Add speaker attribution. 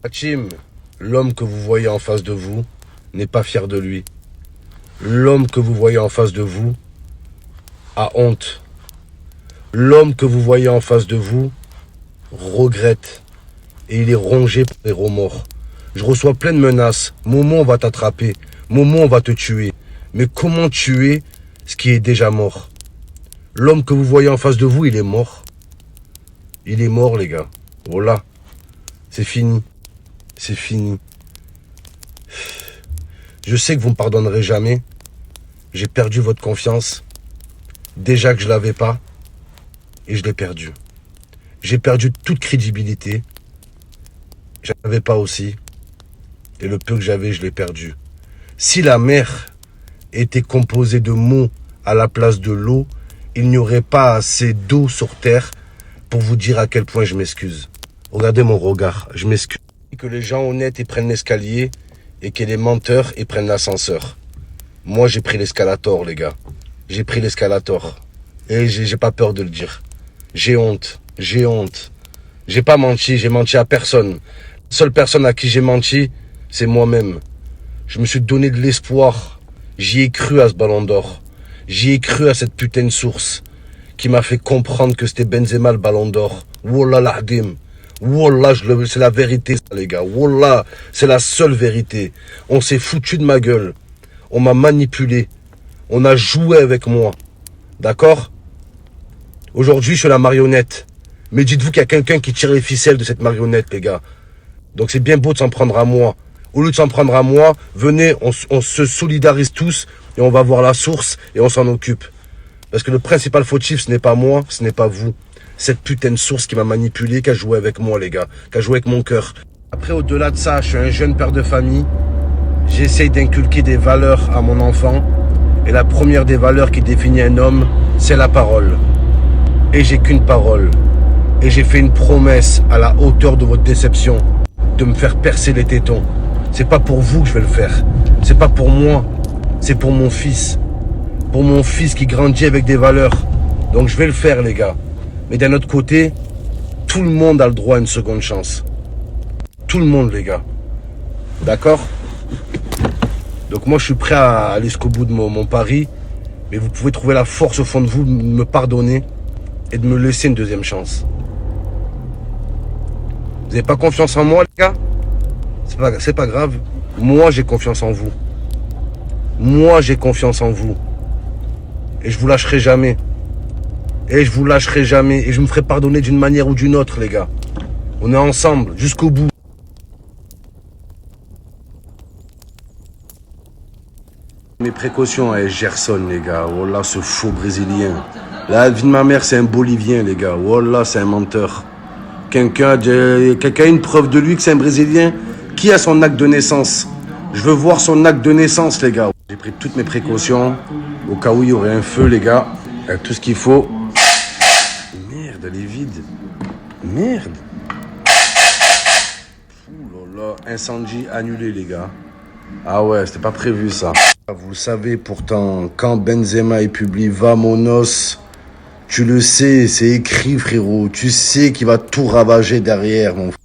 Speaker 1: Hachim, l'homme que vous voyez en face de vous n'est pas fier de lui. L'homme que vous voyez en face de vous a honte. L'homme que vous voyez en face de vous regrette. Et il est rongé par des remords. Je reçois plein de menaces. Momo, on va t'attraper. Momo, on va te tuer. Mais comment tuer ce qui est déjà mort? L'homme que vous voyez en face de vous, il est mort. Il est mort, les gars. Voilà. C'est fini. C'est fini. Je sais que vous ne me pardonnerez jamais. J'ai perdu votre confiance. Déjà que je ne l'avais pas. Et je l'ai perdu. J'ai perdu toute crédibilité. Je n'avais pas aussi. Et le peu que j'avais, je l'ai perdu. Si la mer était composée de mots à la place de l'eau, il n'y aurait pas assez d'eau sur terre pour vous dire à quel point je m'excuse. Regardez mon regard, je m'excuse. Que les gens honnêtes ils prennent l'escalier et que les menteurs ils prennent l'ascenseur. Moi j'ai pris l'escalator, les gars. J'ai pris l'escalator. Et j'ai pas peur de le dire. J'ai honte, j'ai honte. J'ai pas menti, j'ai menti à personne. La seule personne à qui j'ai menti, c'est moi-même. Je me suis donné de l'espoir. J'y ai cru à ce ballon d'or. J'y ai cru à cette putain de source qui m'a fait comprendre que c'était Benzema le ballon d'or. Wallah l'ahdim. Wallah, c'est la vérité, ça, les gars. Wallah, c'est la seule vérité. On s'est foutu de ma gueule. On m'a manipulé. On a joué avec moi. D'accord? Aujourd'hui, je suis la marionnette. Mais dites-vous qu'il y a quelqu'un qui tire les ficelles de cette marionnette, les gars. Donc c'est bien beau de s'en prendre à moi. Au lieu de s'en prendre à moi, venez, on se solidarise tous et on va voir la source et on s'en occupe. Parce que le principal fautif, ce n'est pas moi, ce n'est pas vous. Cette putain de source qui m'a manipulé, qui a joué avec moi, les gars. Qui a joué avec mon cœur. Après, au-delà de ça, je suis un jeune père de famille. J'essaye d'inculquer des valeurs à mon enfant. Et la première des valeurs qui définit un homme, c'est la parole. Et j'ai qu'une parole. Et j'ai fait une promesse à la hauteur de votre déception. De me faire percer les tétons. C'est pas pour vous que je vais le faire. C'est pas pour moi. C'est pour mon fils. Pour mon fils qui grandit avec des valeurs. Donc je vais le faire, les gars. Mais d'un autre côté, tout le monde a le droit à une seconde chance. Tout le monde, les gars. D'accord? Donc moi, je suis prêt à aller jusqu'au bout de mon pari. Mais vous pouvez trouver la force au fond de vous de me pardonner et de me laisser une deuxième chance. Vous n'avez pas confiance en moi, les gars? C'est pas grave. Moi, j'ai confiance en vous. Moi, j'ai confiance en vous. Et je vous lâcherai jamais. Et je vous lâcherai jamais. Et je me ferai pardonner d'une manière ou d'une autre, les gars. On est ensemble, jusqu'au bout. Mes précautions avec Gerson, les gars. Wallah, ce faux Brésilien. La vie de ma mère, c'est un Bolivien, les gars. Wallah, c'est un menteur. Quelqu'un a une preuve de lui que c'est un Brésilien? Qui a son acte de naissance? Je veux voir son acte de naissance, les gars. J'ai pris toutes mes précautions. Au cas où il y aurait un feu, les gars. Avec tout ce qu'il faut. Merde, elle est vide. Merde. Ouh là là. Incendie annulé, les gars. Ah ouais, c'était pas prévu, ça. Vous le savez, pourtant, quand Benzema il publie Vamonos, tu le sais, c'est écrit, frérot. Tu sais qu'il va tout ravager derrière, mon frère.